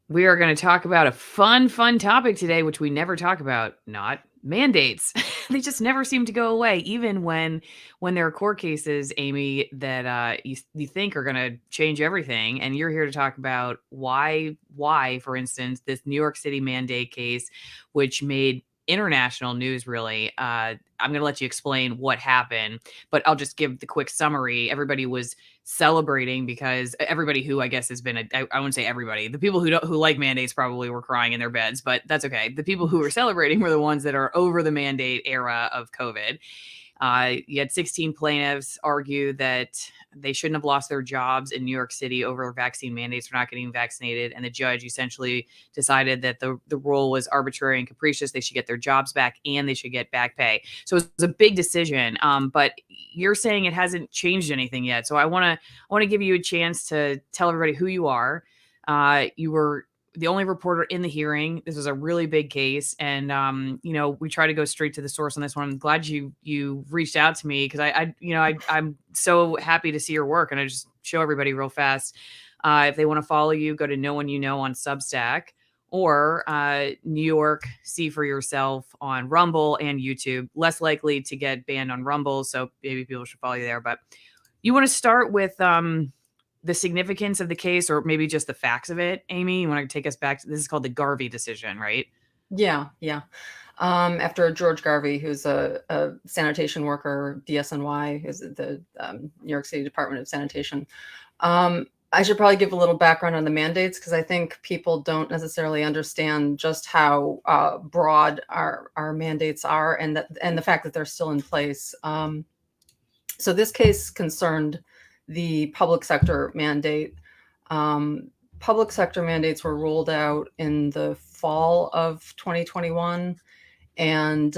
We are going to talk about a fun topic today, which we never talk about, not mandates. They just never seem to go away, even when there are court cases, Aimee, that you think are going to change everything. And you're here to talk about why, for instance, this New York City mandate case, which made international news, really. I'm going to let you explain what happened, but I'll just give the quick summary. Everybody was celebrating because everybody who I guess has been, I wouldn't say everybody, the people who like mandates probably were crying in their beds, but that's okay. The people who were celebrating were the ones that are over the mandate era of COVID. You had 16 plaintiffs argue that they shouldn't have lost their jobs in New York City over vaccine mandates for not getting vaccinated. And the judge essentially decided that the rule was arbitrary and capricious. They should get their jobs back and they should get back pay. So it was a big decision. But you're saying it hasn't changed anything yet. So I want to give you a chance to tell everybody who you are. You were the only reporter in the hearing. This was a really big case. And, we try to go straight to the source on this one. I'm glad you reached out to me because I'm so happy to see your work. And I just show everybody real fast. If they want to follow you, go to No One You Know on Substack or New York, see for yourself on Rumble and YouTube. Less likely to get banned on Rumble. So maybe people should follow you there. But you want to start with the significance of the case, or maybe just the facts of it, Aimee? You want to take us back to, this is called the Garvey decision, right? Yeah. After George Garvey, who's a sanitation worker, DSNY, is the New York City Department of Sanitation. I should probably give a little background on the mandates because I think people don't necessarily understand just how broad our mandates are, and the fact that they're still in place. So this case concerned the public sector mandate. Public sector mandates were rolled out in the fall of 2021, and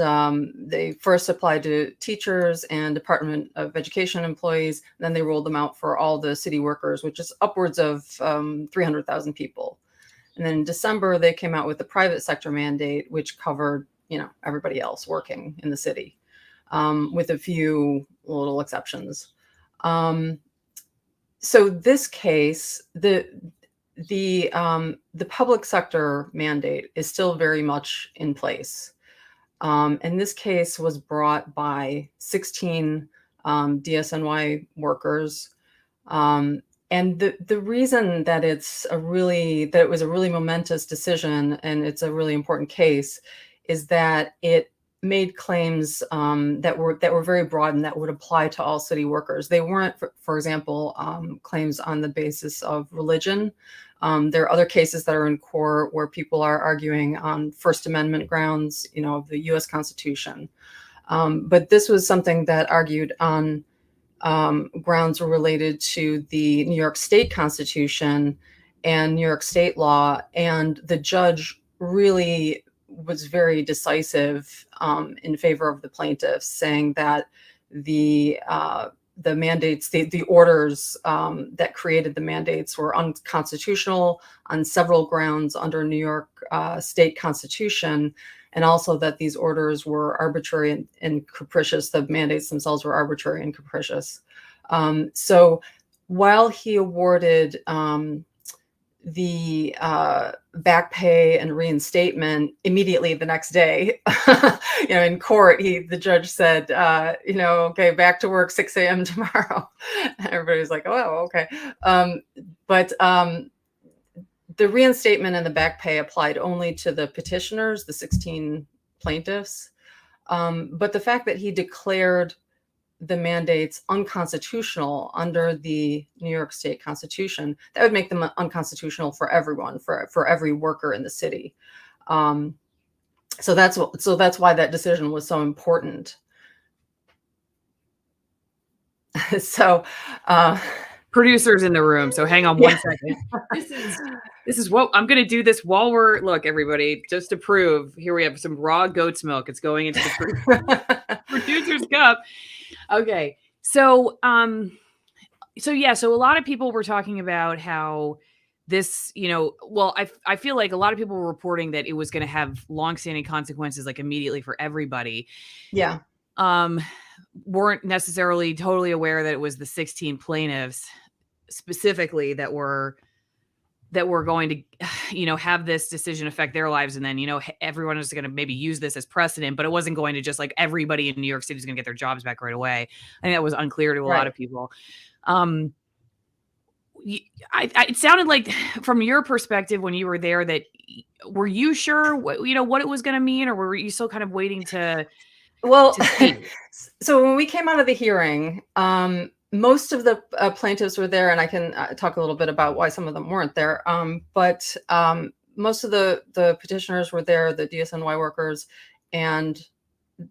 they first applied to teachers and Department of Education employees. Then they rolled them out for all the city workers, which is upwards of 300,000 people. And then in December, they came out with the private sector mandate, which covered, everybody else working in the city, with a few little exceptions. So this case, the public sector mandate is still very much in place. And this case was brought by 16 DSNY workers. And the reason that it was a really momentous decision and it's a really important case is that it made claims that were very broad and that would apply to all city workers. They weren't, for example, claims on the basis of religion. There are other cases that are in court where people are arguing on First Amendment grounds, of the U.S. Constitution. But this was something that argued on grounds related to the New York State Constitution and New York State law. And the judge really was very decisive in favor of the plaintiffs, saying that the mandates, the orders that created the mandates were unconstitutional on several grounds under New York State Constitution, and also that these orders were arbitrary and capricious. The mandates themselves were arbitrary and capricious. So while he awarded the back pay and reinstatement immediately the next day, in court, the judge said, okay, back to work 6 a.m. tomorrow. Everybody's like, oh, okay. But the reinstatement and the back pay applied only to the petitioners, the 16 plaintiffs. But the fact that he declared the mandates unconstitutional under the New York State Constitution, that would make them unconstitutional for everyone, for every worker in the city. So that's why that decision was so important. So producers in the room, so hang on one second. This is what I'm going to do this while look, everybody, just to prove, here we have some raw goat's milk. It's going into the producer's cup. Okay. So a lot of people were talking about how this, I feel like a lot of people were reporting that it was going to have longstanding consequences, like immediately for everybody. Yeah. Weren't necessarily totally aware that it was the 16 plaintiffs specifically that were going to, have this decision affect their lives, and then, everyone is going to maybe use this as precedent, but it wasn't going to just like everybody in New York City is going to get their jobs back right away. I think that was unclear to a lot Right. of people. Um, it sounded like from your perspective when you were there that were you sure what it was going to mean, or were you still kind of waiting to Well, see? so when we came out of the hearing, most of the plaintiffs were there, and I can talk a little bit about why some of them weren't there. But most of the petitioners were there, the DSNY workers, and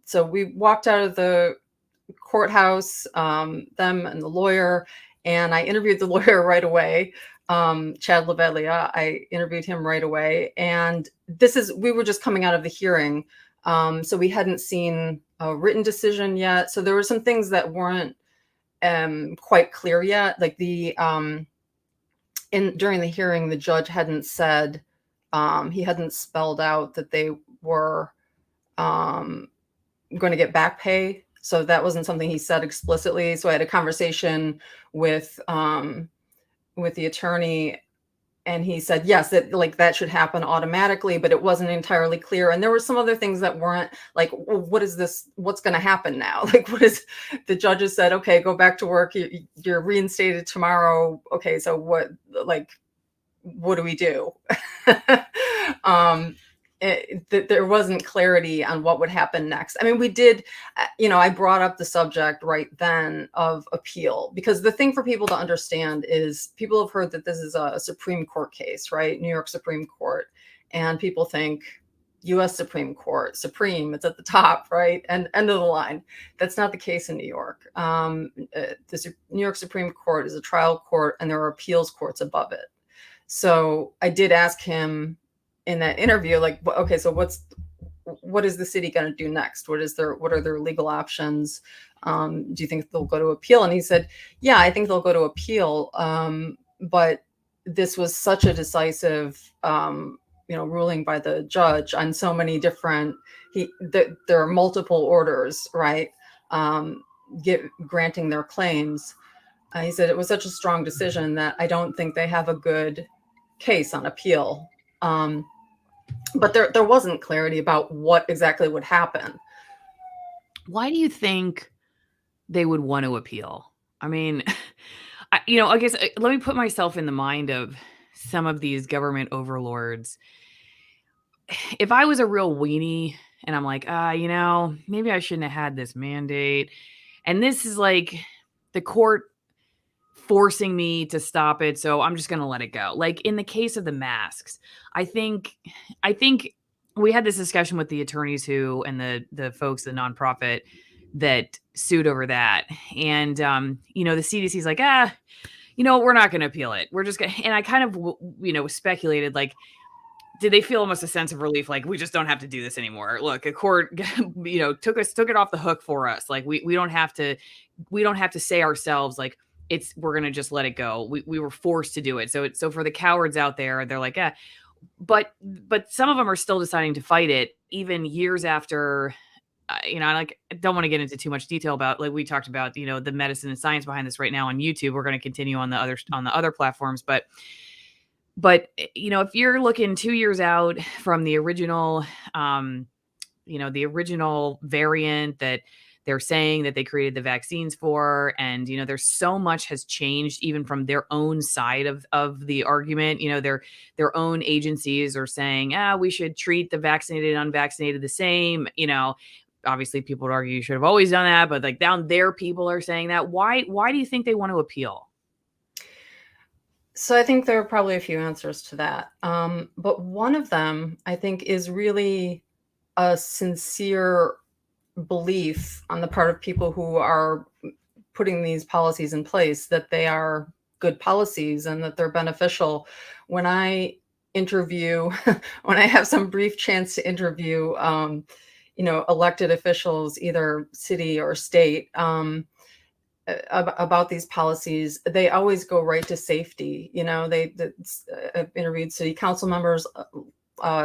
so we walked out of the courthouse, them and the lawyer, and I interviewed the lawyer right away. Chad Lavelia, I interviewed him right away, and we were just coming out of the hearing. So we hadn't seen a written decision yet. So there were some things that weren't quite clear yet. Like during the hearing, the judge hadn't said, he hadn't spelled out that they were going to get back pay. So that wasn't something he said explicitly. So I had a conversation with the attorney, and he said, yes, that should happen automatically, but it wasn't entirely clear. And there were some other things that weren't like, well, what is this? What's going to happen now? Like, the judges said, okay, go back to work. You're reinstated tomorrow. Okay. So what do we do? There wasn't clarity on what would happen next. I mean, we did, I brought up the subject right then of appeal, because the thing for people to understand is people have heard that this is a Supreme Court case, right? New York Supreme Court. And people think US Supreme Court, Supreme, it's at the top, right? And end of the line. That's not the case in New York. The New York Supreme Court is a trial court, and there are appeals courts above it. So I did ask him in that interview, like, okay, so what is the city going to do next? What are their legal options? Do you think they'll go to appeal? And he said, yeah, I think they'll go to appeal. But this was such a decisive, ruling by the judge on so many different, there are multiple orders, right? Granting their claims. He said it was such a strong decision that I don't think they have a good case on appeal. But there wasn't clarity about what exactly would happen. Why do you think they would want to appeal? I mean, I guess let me put myself in the mind of some of these government overlords. If I was a real weenie and I'm like, maybe I shouldn't have had this mandate, and this is like the court forcing me to stop it, so I'm just going to let it go. Like in the case of the masks, I think we had this discussion with the attorneys and the folks, the nonprofit that sued over that. And, the CDC is like, we're not going to appeal it. We're just going to, and I kind of, speculated, like, did they feel almost a sense of relief? Like, we just don't have to do this anymore. Look, a court, took it off the hook for us. Like we don't have to say ourselves, like, we're going to just let it go. We were forced to do it. So for the cowards out there, they're like, but some of them are still deciding to fight it even years after, I don't want to get into too much detail about, like we talked about, the medicine and science behind this right now on YouTube. We're going to continue on the other platforms, but if you're looking 2 years out from the original, the original variant that they're saying that they created the vaccines for, and there's so much has changed even from their own side of the argument. Their own agencies are saying, we should treat the vaccinated and unvaccinated the same. Obviously people would argue you should have always done that, but like down there, people are saying that. Why do you think they want to appeal? So I think there are probably a few answers to that. But one of them, I think, is really a sincere belief on the part of people who are putting these policies in place that they are good policies and that they're beneficial. When I have some brief chance to interview, elected officials, either city or state, about these policies, they always go right to safety. I've interviewed city council members.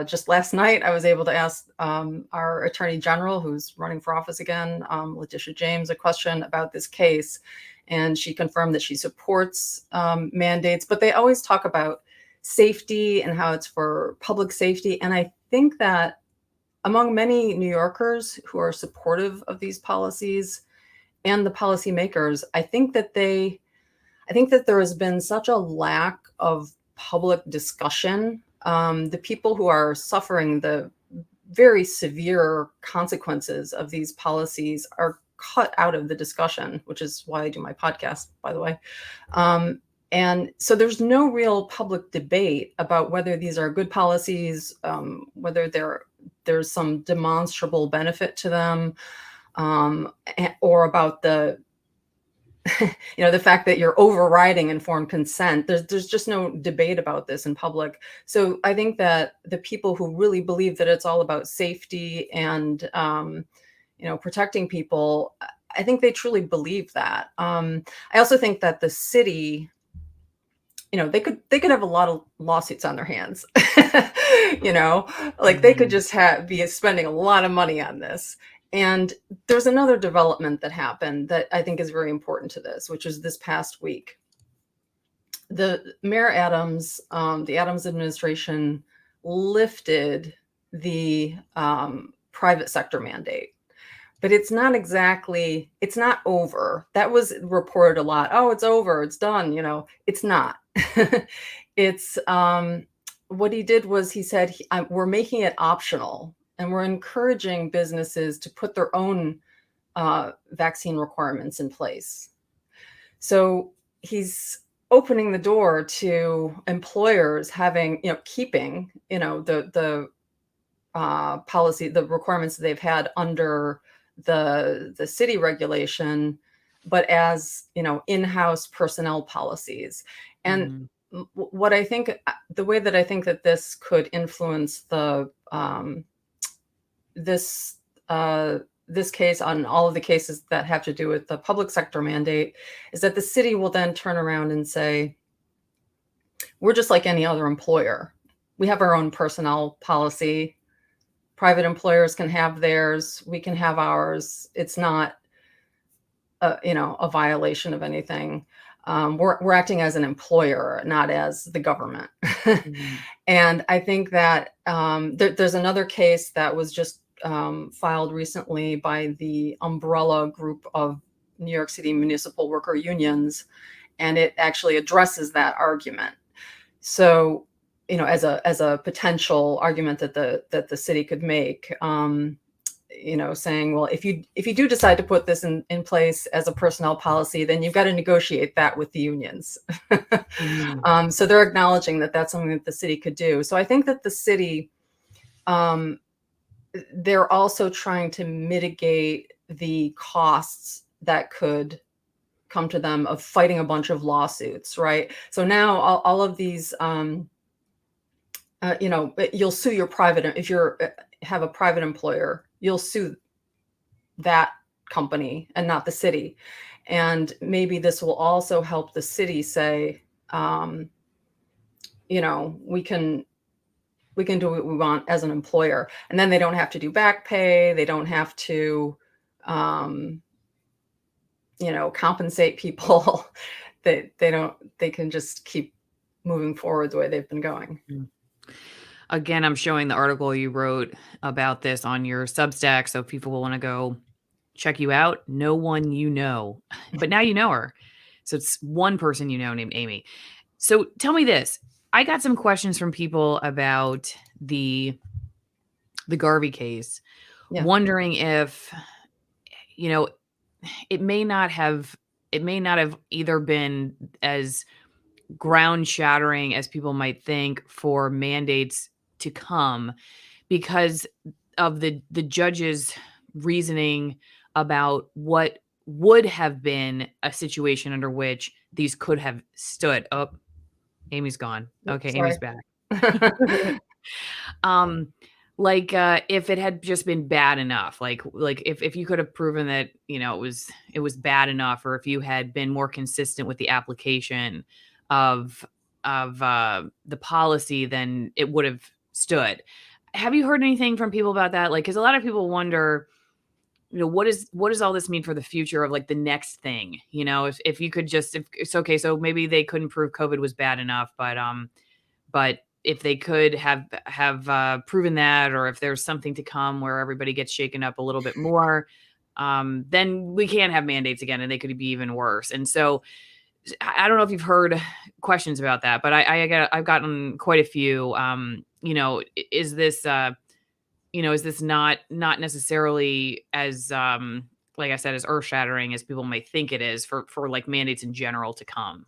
Just last night, I was able to ask our attorney general, who's running for office again, Letitia James, a question about this case. And she confirmed that she supports mandates, but they always talk about safety and how it's for public safety. And I think that among many New Yorkers who are supportive of these policies and the policymakers, I think that there has been such a lack of public discussion. The people who are suffering the very severe consequences of these policies are cut out of the discussion, which is why I do my podcast, by the way. And so there's no real public debate about whether these are good policies, whether there's some demonstrable benefit to them, or about the the fact that you're overriding informed consent. There's just no debate about this in public. So I think that the people who really believe that it's all about safety and protecting people, I think they truly believe that. I also think that the city, they could have a lot of lawsuits on their hands. They could just be spending a lot of money on this. And there's another development that happened that I think is very important to this, which is this past week. The Mayor Adams, the Adams administration lifted the private sector mandate. But it's not over. That was reported a lot. Oh, it's over. It's done. It's not. It's what he did was he said, we're making it optional and we're encouraging businesses to put their own vaccine requirements in place. So he's opening the door to employers having, keeping, the policy, the requirements that they've had under the city regulation, but as in-house personnel policies. And what I think, the way that I think that this could influence the this case on all of the cases that have to do with the public sector mandate is that the city will then turn around and say, we're just like any other employer. We have our own personnel policy. Private employers can have theirs. We can have ours. It's not a violation of anything. We're acting as an employer, not as the government. And I think that there's another case that was just filed recently by the umbrella group of New York City municipal worker unions, and it actually addresses that argument. So, as a potential argument that the city could make, saying, well, if you do decide to put this in place as a personnel policy, then you've got to negotiate that with the unions. So they're acknowledging that that's something that the city could do. So I think that the city, they're also trying to mitigate the costs that could come to them of fighting a bunch of lawsuits, right? So now all of these, you'll sue your private, if you have a private employer, you'll sue that company and not the city. And maybe this will also help the city say, we can do what we want as an employer. And then they don't have to do back pay. They don't have to, compensate people. They can just keep moving forward the way they've been going. Again, I'm showing the article you wrote about this on your Substack. So if people will want to go check you out, no one but now you know her. So it's one person named Aimee. So tell me this. I got some questions from people about the Garvey case, wondering if, it may not have either been as ground shattering as people might think for mandates to come because of the judge's reasoning about what would have been a situation under which these could have stood. Oh, Aimee's gone. Okay, Sorry. Aimee's back. If it had just been bad enough, like if you could have proven that, it was bad enough, or if you had been more consistent with the application of the policy, then it would have stood. Have you heard anything from people about that? Because a lot of people wonder, what does all this mean for the future of the next thing? If you could just, if it's okay, so maybe they couldn't prove COVID was bad enough, but But if they could have proven that, or if there's something to come where everybody gets shaken up a little bit more, then we can have mandates again, and they could be even worse. And so I don't know if you've heard questions about that, but I've gotten quite a few. Is this is this not necessarily as like I said, as earth shattering as people might think it is for like mandates in general to come?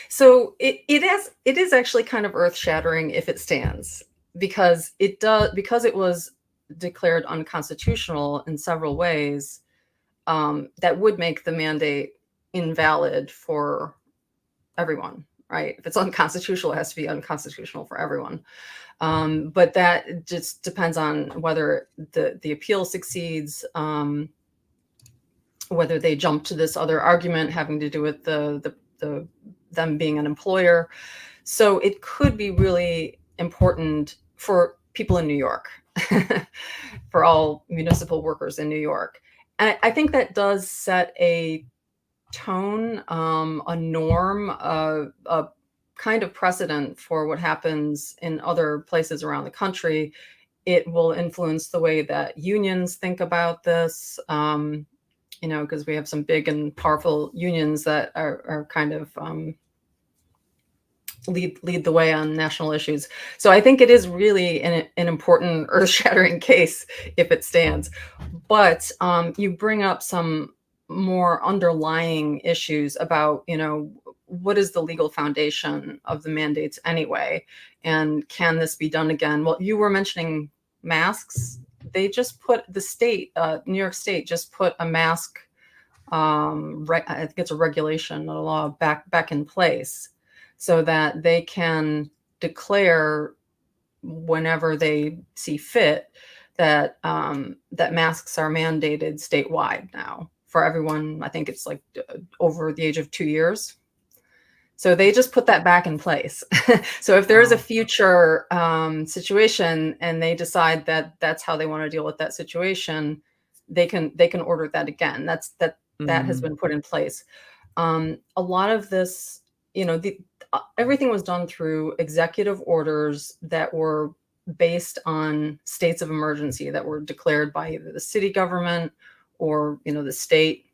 So it is actually kind of earth shattering if it stands, because it was declared unconstitutional in several ways. That would make the mandate invalid for everyone, right? If it's unconstitutional, it has to be unconstitutional for everyone. But that just depends on whether the appeal succeeds, whether they jump to this other argument having to do with them being an employer. So it could be really important for people in New York, for all municipal workers in New York. And I think that does set a tone, a norm, a kind of precedent for what happens in other places around the country. It will influence the way that unions think about this, because we have some big and powerful unions that are kind of lead the way on national issues. So I think it is really an important earth-shattering case if it stands. But you bring up some more underlying issues about, what is the legal foundation of the mandates anyway? And can this be done again? Well, you were mentioning masks. They just put the state, New York State just put a mask, I think it's a regulation, not a law, back in place, so that they can declare whenever they see fit that that masks are mandated statewide now for everyone. I think it's like over the age of 2 years. So they just put that back in place. So if there is a future situation and they decide that that's how they want to deal with that situation, they can order that again. That has been put in place. A lot of this, everything was done through executive orders that were based on states of emergency that were declared by either the city government or, the state.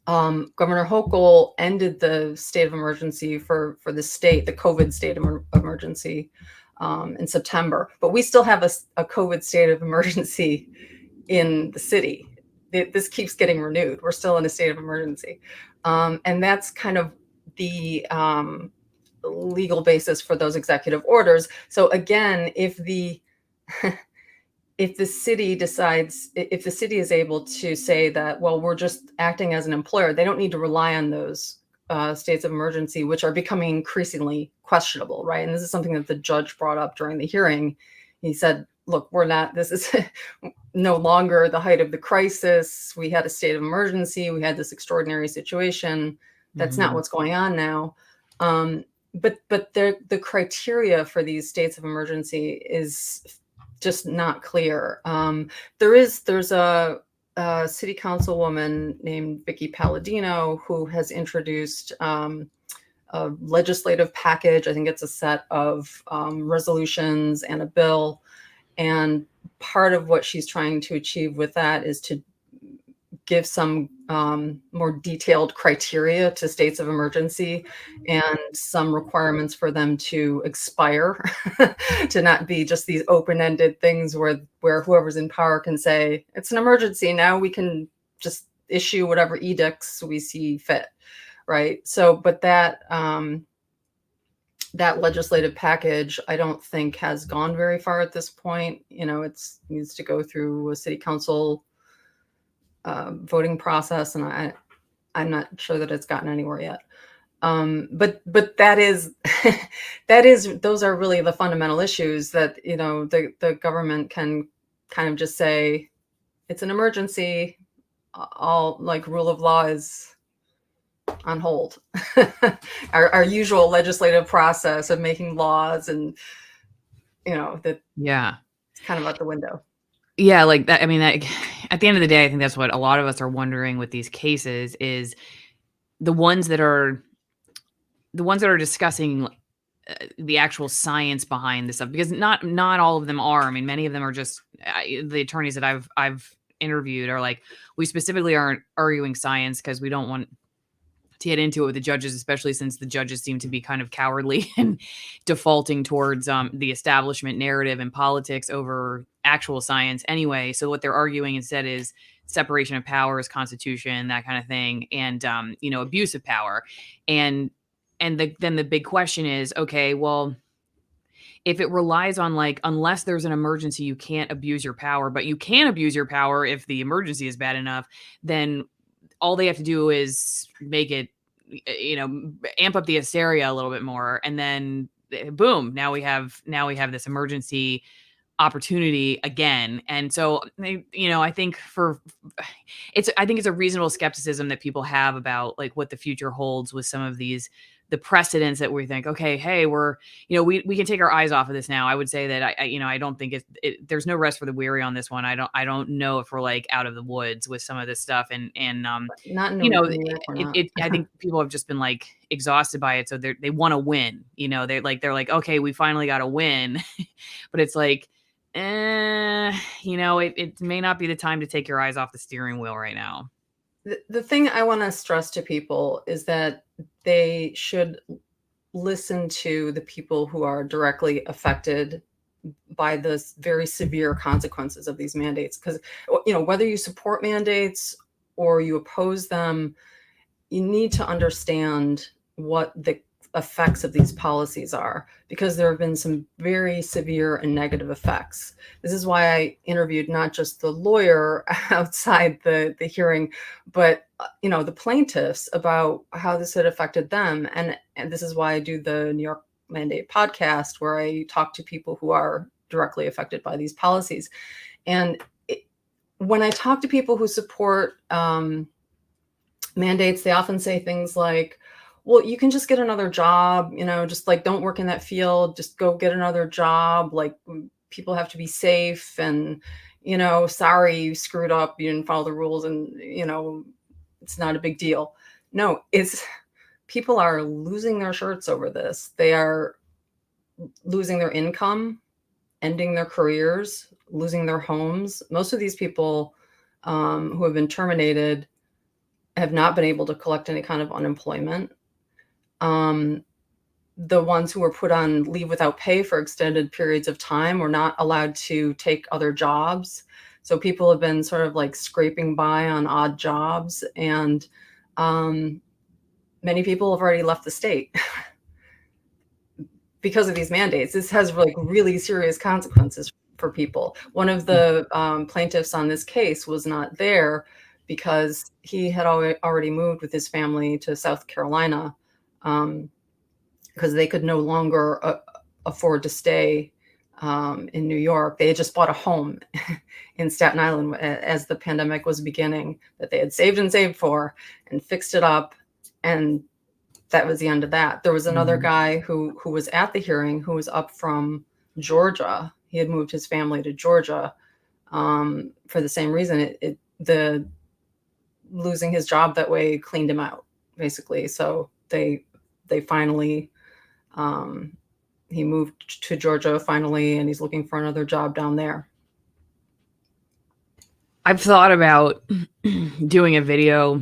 Governor Hochul ended the state of emergency for the state, the COVID state of emergency, in September. But we still have a COVID state of emergency in the city. This keeps getting renewed. We're still in a state of emergency. And that's kind of the legal basis for those executive orders. So again, if the city is able to say that, well, we're just acting as an employer, they don't need to rely on those states of emergency, which are becoming increasingly questionable, right? And this is something that the judge brought up during the hearing. He said, look, this is no longer the height of the crisis. We had a state of emergency. We had this extraordinary situation. That's not what's going on now. But the criteria for these states of emergency is just not clear. There's a city councilwoman named Vicky Palladino who has introduced a legislative package. I think it's a set of resolutions and a bill. And part of what she's trying to achieve with that is to give some more detailed criteria to states of emergency and some requirements for them to expire, to not be just these open-ended things where whoever's in power can say, it's an emergency, now we can just issue whatever edicts we see fit, right? So, but that legislative package, I don't think has gone very far at this point. It needs to go through a city council voting process, and I'm not sure that it's gotten anywhere yet. But that is those are really the fundamental issues that the government can kind of just say it's an emergency. All like rule of law is on hold. Our usual legislative process of making laws and it's kind of out the window. Yeah, like that. I mean, at the end of the day, I think that's what a lot of us are wondering with these cases is the ones that are discussing the actual science behind this stuff, because not all of them are. I mean, many of them are just the attorneys that I've interviewed are like, we specifically aren't arguing science because we don't want to get into it with the judges, especially since the judges seem to be kind of cowardly and defaulting towards the establishment narrative and politics over actual science anyway. So what they're arguing instead is separation of powers, constitution, that kind of thing, and abuse of power. And then the big question is, okay, well, if it relies on, like, unless there's an emergency, you can't abuse your power, but you can abuse your power if the emergency is bad enough, then all they have to do is make it, amp up the hysteria a little bit more, and then boom, now we have this emergency opportunity again. And so I think it's a reasonable skepticism that people have about, like, what the future holds with some of the precedents that we think, okay, hey, we can take our eyes off of this now. I would say that I don't think there's no rest for the weary on this one. I don't know if we're, like, out of the woods with some of this stuff. And Not in you know New York, we're not. I think people have just been, like, exhausted by it, so they want to win. They're like, okay, we finally got to win. But it's like, it may not be the time to take your eyes off the steering wheel right now. The thing I want to stress to people is that they should listen to the people who are directly affected by the very severe consequences of these mandates. Because, whether you support mandates or you oppose them, you need to understand what the effects of these policies are, because there have been some very severe and negative effects. This is why I interviewed not just the lawyer outside the hearing, but the plaintiffs, about how this had affected them. And this is why I do the New York Mandate podcast, where I talk to people who are directly affected by these policies. And when I talk to people who support mandates, they often say things like, well, you can just get another job, just, like, don't work in that field, just go get another job. Like, people have to be safe, and, sorry, you screwed up, you didn't follow the rules, and, it's not a big deal. No, people are losing their shirts over this. They are losing their income, ending their careers, losing their homes. Most of these people who have been terminated have not been able to collect any kind of unemployment. The ones who were put on leave without pay for extended periods of time were not allowed to take other jobs. So people have been sort of, like, scraping by on odd jobs, and many people have already left the state because of these mandates. This has, like, really serious consequences for people. One of the plaintiffs on this case was not there because he had already moved with his family to South Carolina, because they could no longer afford to stay in New York. They had just bought a home in Staten Island as the pandemic was beginning, that they had saved and saved for, and fixed it up. And that was the end of that. There was another guy who was at the hearing, who was up from Georgia. He had moved his family to Georgia for the same reason. The losing his job that way cleaned him out, basically. So they finally, he moved to Georgia finally, and he's looking for another job down there. I've thought about doing a video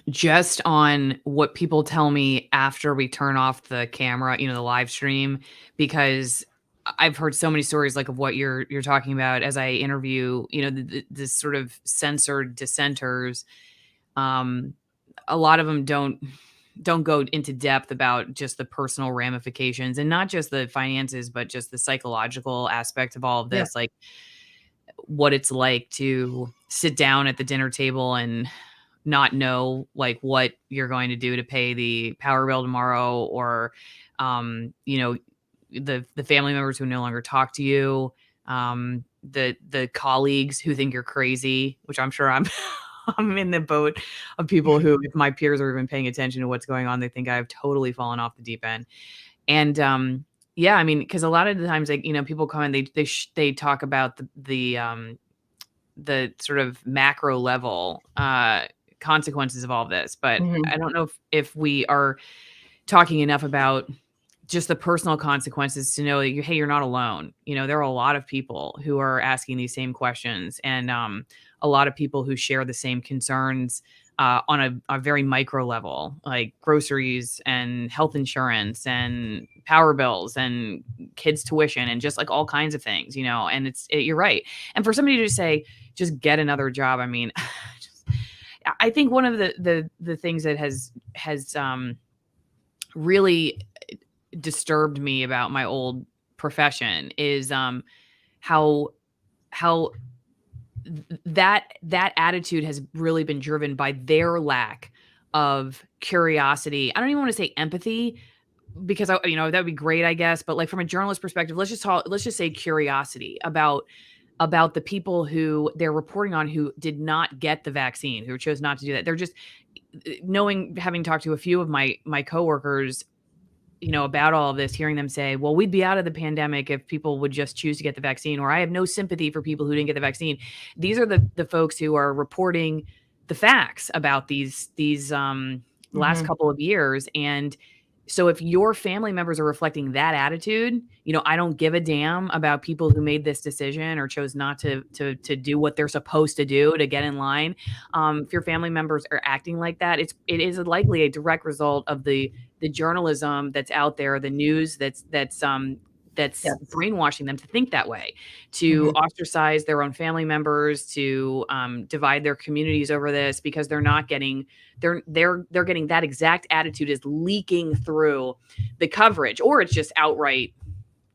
just on what people tell me after we turn off the camera, the live stream, because I've heard so many stories, like, of what you're talking about as I interview, this sort of censored dissenters. A lot of them don't go into depth about just the personal ramifications, and not just the finances, but just the psychological aspect of all of this, like what it's like to sit down at the dinner table and not know, like, what you're going to do to pay the power bill tomorrow, or the family members who no longer talk to you, the colleagues who think you're crazy, which I'm sure I'm I'm in the boat of people who, if my peers are even paying attention to what's going on, they think I've totally fallen off the deep end. And yeah, I mean, because a lot of the times, like, people come and they talk about the sort of macro level consequences of all of this, but I don't know if we are talking enough about just the personal consequences to know that hey, you're not alone. There are a lot of people who are asking these same questions, and a lot of people who share the same concerns on a very micro level, like groceries and health insurance and power bills and kids' tuition and just like all kinds of things. And you're right. And for somebody to say, just get another job, I mean, I think one of the things that has really disturbed me about my old profession is how how that attitude has really been driven by their lack of curiosity. I don't even want to say empathy, because that'd be great, I guess, but like from a journalist perspective, let's just say curiosity about the people who they're reporting on who did not get the vaccine, who chose not to do that. They're just having talked to a few of my coworkers, about all of this, hearing them say, well, we'd be out of the pandemic if people would just choose to get the vaccine, or I have no sympathy for people who didn't get the vaccine. These are the folks who are reporting the facts about these last Mhm. couple of years. And so if your family members are reflecting that attitude, I don't give a damn about people who made this decision or chose not to do what they're supposed to do to get in line. If your family members are acting like that, it is likely a direct result of the journalism that's out there, the news that's Yes. brainwashing them to think that way, to Mhm. ostracize their own family members, to divide their communities over this, because they're getting that exact attitude is leaking through the coverage, or it's just outright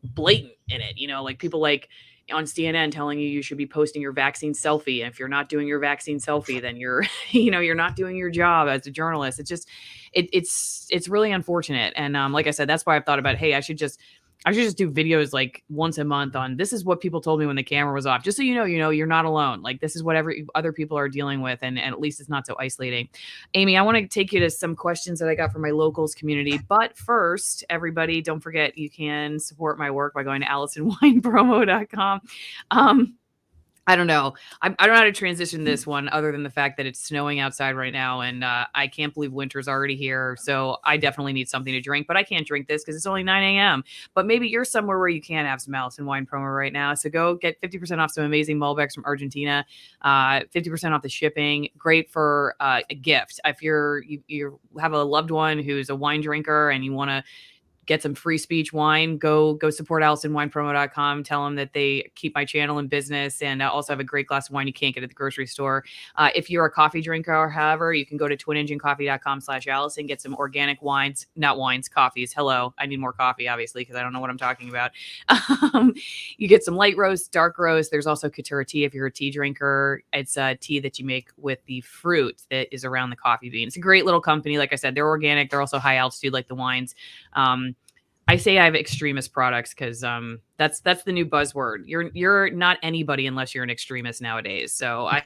blatant in it. Like people like on CNN telling you should be posting your vaccine selfie. And if you're not doing your vaccine selfie, then you're, you're not doing your job as a journalist. It's just, it's really unfortunate. And like I said, that's why I've thought about, hey, I should just do videos like once a month on this is what people told me when the camera was off, just so you're not alone. Like this is what other people are dealing with, and at least it's not so isolating. Aimee, I want to take you to some questions that I got from my locals community. But first, everybody, don't forget you can support my work by going to AllisonWinePromo.com. Um, I don't know. I don't know how to transition this one other than the fact that it's snowing outside right now, and I can't believe winter's already here. So I definitely need something to drink, but I can't drink this because it's only 9 a.m. But maybe you're somewhere where you can have some Allison wine promo right now. So go get 50% off some amazing Malbecs from Argentina, 50% off the shipping. Great for a gift. If you have a loved one who's a wine drinker and you want to get some free speech wine, go support AllisonWinePromo.com. Tell them that they keep my channel in business, and also have a great glass of wine you can't get at the grocery store. If you're a coffee drinker, however, you can go to twinenginecoffee.com/Allison, get some organic wines, not wines, coffees. Hello, I need more coffee, obviously, because I don't know what I'm talking about. You get some light roast, dark roast. There's also Katura tea if you're a tea drinker. It's a tea that you make with the fruit that is around the coffee bean. It's a great little company. Like I said, they're organic. They're also high altitude like the wines. I say I have extremist products because that's the new buzzword. You're not anybody unless you're an extremist nowadays. So I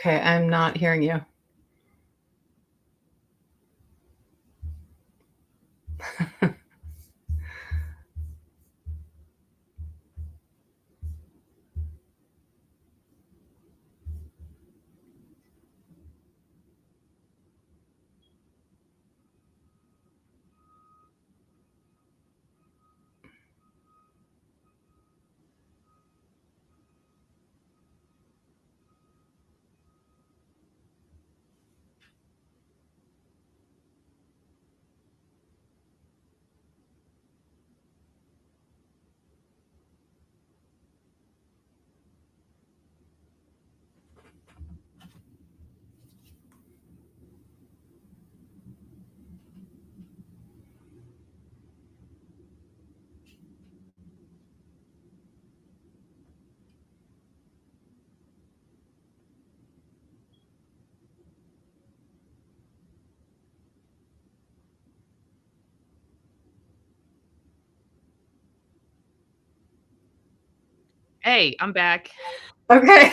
Okay, I'm not hearing you. Hey, I'm back. Okay.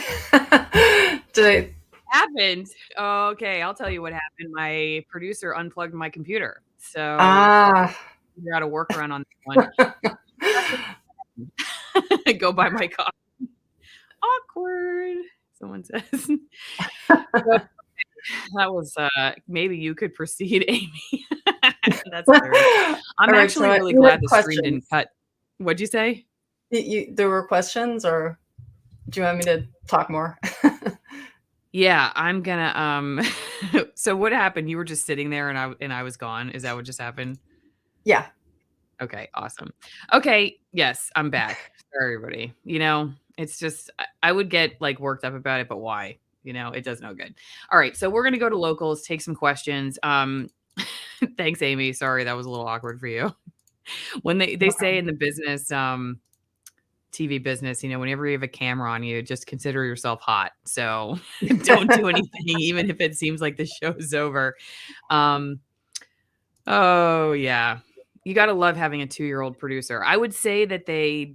Did Happened. Okay, I'll tell you what happened. My producer unplugged my computer, so ah. figure out a workaround on this one. Go buy my coffee. Awkward. Someone says. So that was maybe you could proceed, Aimee. That's hilarious. I'm All right, so actually really you glad had the screen didn't questions. cut. What'd you say? There were questions, or do you want me to talk more? Yeah, I'm gonna so what happened? You were just sitting there and I was gone. Is that what just happened? Yeah. Okay, awesome. Okay, yes, I'm back. Sorry, everybody. It's just I would get like worked up about it, but why? It does no good. All right, so we're gonna go to locals, take some questions. Thanks, Aimee. Sorry, that was a little awkward for you. When they No say problem. in the business, TV business, whenever you have a camera on you, just consider yourself hot. So don't do anything, even if it seems like the show's over. Um, Oh, yeah. You gotta love having a two-year-old producer. I would say that they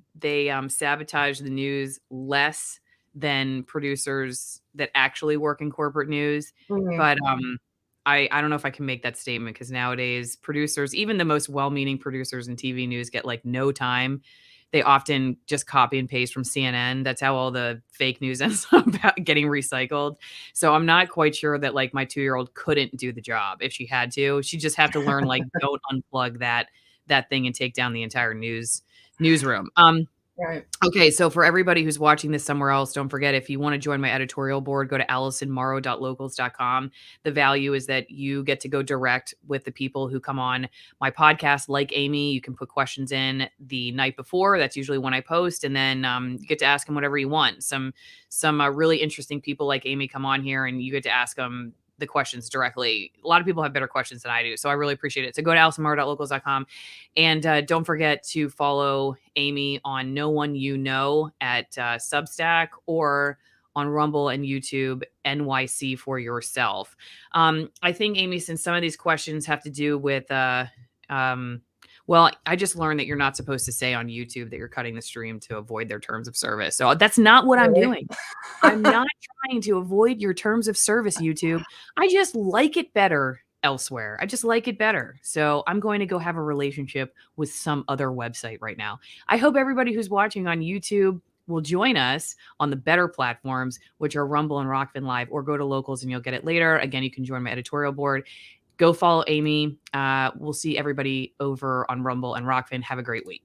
sabotage the news less than producers that actually work in corporate news, Mhm. but, I don't know if I can make that statement because nowadays producers, even the most well-meaning producers in TV news get, like, no time. They often just copy and paste from CNN. That's how all the fake news ends up getting recycled. So I'm not quite sure that like my 2-year-old couldn't do the job if she had to. She'd just have to learn like don't unplug that thing and take down the entire newsroom. Right. Okay, so for everybody who's watching this somewhere else, don't forget if you want to join my editorial board, go to AllisonMorrow.locals.com. The value is that you get to go direct with the people who come on my podcast, like Aimee. You can put questions in the night before. That's usually when I post, and then you get to ask them whatever you want. Some really interesting people like Aimee come on here, and you get to ask them the questions directly. A lot of people have better questions than I do, so I really appreciate it. So go to AllisonMorrow.locals.com. And don't forget to follow Aimee on No One You Know at Substack or on Rumble and YouTube, NYC for yourself. I think, Aimee, since some of these questions have to do with, well, I just learned that you're not supposed to say on YouTube that you're cutting the stream to avoid their terms of service. So that's not what I'm Really? doing. I'm not trying to avoid your terms of service, YouTube. I just like it better elsewhere. I just like it better. So I'm going to go have a relationship with some other website right now. I hope everybody who's watching on YouTube will join us on the better platforms, which are Rumble and ROKFIN Live, or go to locals and you'll get it later. Again, you can join my editorial board. Go follow Aimee. We'll see everybody over on Rumble and ROKFIN. Have a great week.